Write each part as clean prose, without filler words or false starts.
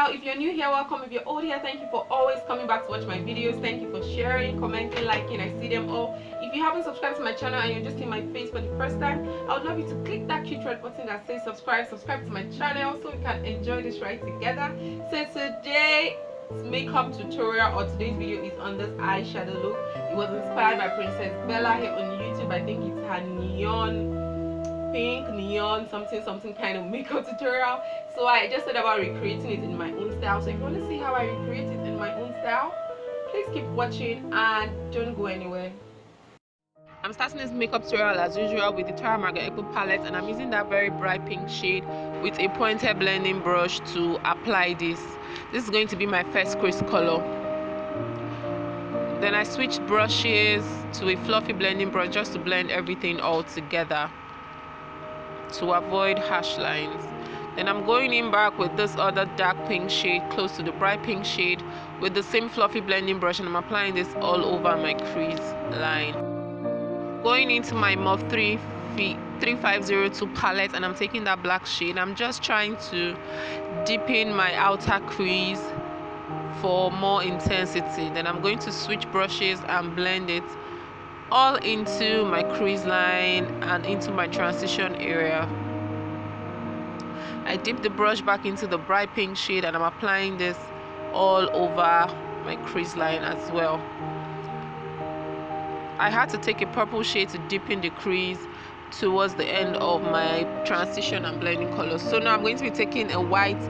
channel. If you're new here, welcome. If you're old here, thank you for always coming back to watch my videos. Thank you for sharing, commenting, liking. I see them all. If you haven't subscribed to my channel and you're just seeing my face for the first time, I would love you to click that cute red button that says subscribe to my channel so we can enjoy this ride together. So today's makeup tutorial, or today's video, is on this eyeshadow look. It was inspired by Princess Bellaaa here on YouTube. I think it's her neon something kind of makeup tutorial. So I just thought about recreating it in my own style. So if you want to see how I recreate it in my own style, please keep watching and don't go anywhere. I'm starting this makeup tutorial as usual with the Tara Margaret Ekpo palette, and I'm using that very bright pink shade with a pointed blending brush to apply this. This is going to be my first crease color. Then I switched brushes to a fluffy blending brush just to blend everything all together to avoid harsh lines. Then I'm going in back with this other dark pink shade close to the bright pink shade with the same fluffy blending brush, and I'm applying this all over my crease line. Going into my Morphe 3502 palette, and I'm taking that black shade. I'm just trying to deepen my outer crease for more intensity. Then I'm going to switch brushes and blend it all into my crease line and into my transition area. I dip the brush back into the bright pink shade, and I'm applying this all over my crease line as well. I had to take a purple shade to deepen the crease towards the end of my transition and blending colors. So now I'm going to be taking a white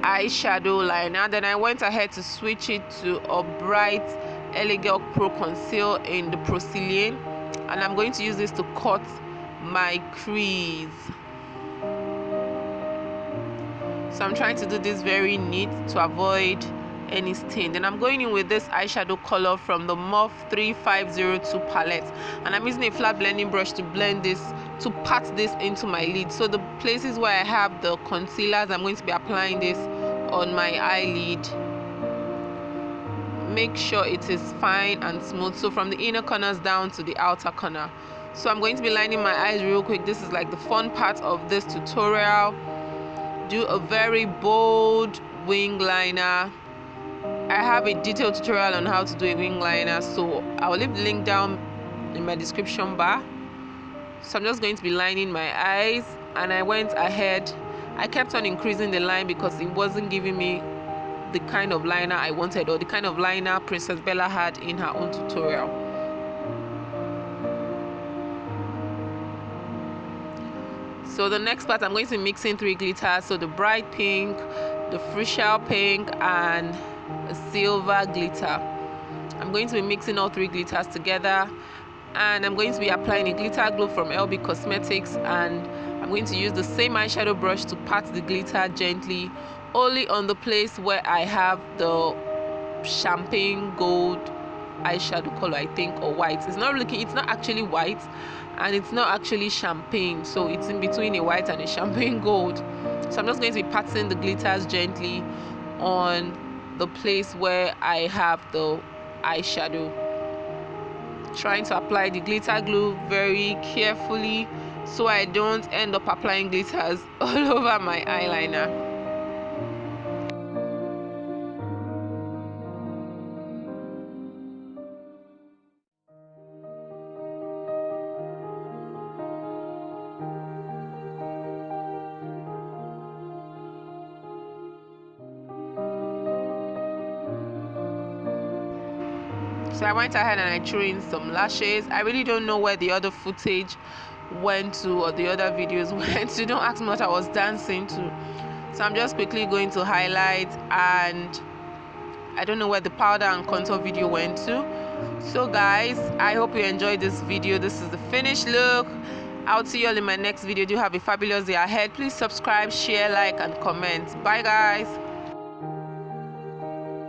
eyeshadow liner. Then I went ahead to switch it to a bright Elegant Pro Conceal in the Procylene, and I'm going to use this to cut my crease. So I'm trying to do this very neat to avoid any stain. Then I'm going in with this eyeshadow color from the Morphe 3502 palette, and I'm using a flat blending brush to blend this, to pat this into my lid. So the places where I have the concealers, I'm going to be applying this on my eyelid. Make sure it is fine and smooth, so from the inner corners down to the outer corner. So I'm going to be lining my eyes real quick. This is like the fun part of this tutorial. Do a very bold wing liner. I have a detailed tutorial on how to do a wing liner, so I'll leave the link down in my description bar. So I'm just going to be lining my eyes, and I went ahead, I kept on increasing the line because it wasn't giving me the kind of liner I wanted, or the kind of liner Princess Bellaaa had in her own tutorial. So the next part, I'm going to be mixing three glitters, so the bright pink, the fuchsia pink, and a silver glitter. I'm going to be mixing all three glitters together, and I'm going to be applying a glitter glue from LB Cosmetics, and I'm going to use the same eyeshadow brush to pat the glitter gently only on the place where I have the champagne gold eyeshadow color, I think, or white. It's not actually white, and it's not actually champagne, so it's in between a white and a champagne gold. So I'm just going to be patting the glitters gently on the place where I have the eyeshadow, trying to apply the glitter glue very carefully so I don't end up applying glitters all over my eyeliner. So I went ahead and I threw in some lashes. I really don't know where the other footage went to, or the other videos went to. Don't ask me what I was dancing to. So I'm just quickly going to highlight, and I don't know where the powder and contour video went to. So guys, I hope you enjoyed this video. This is the finished look. I'll see you all in my next video. Do have a fabulous day ahead. Please subscribe, share, like, and comment. Bye guys.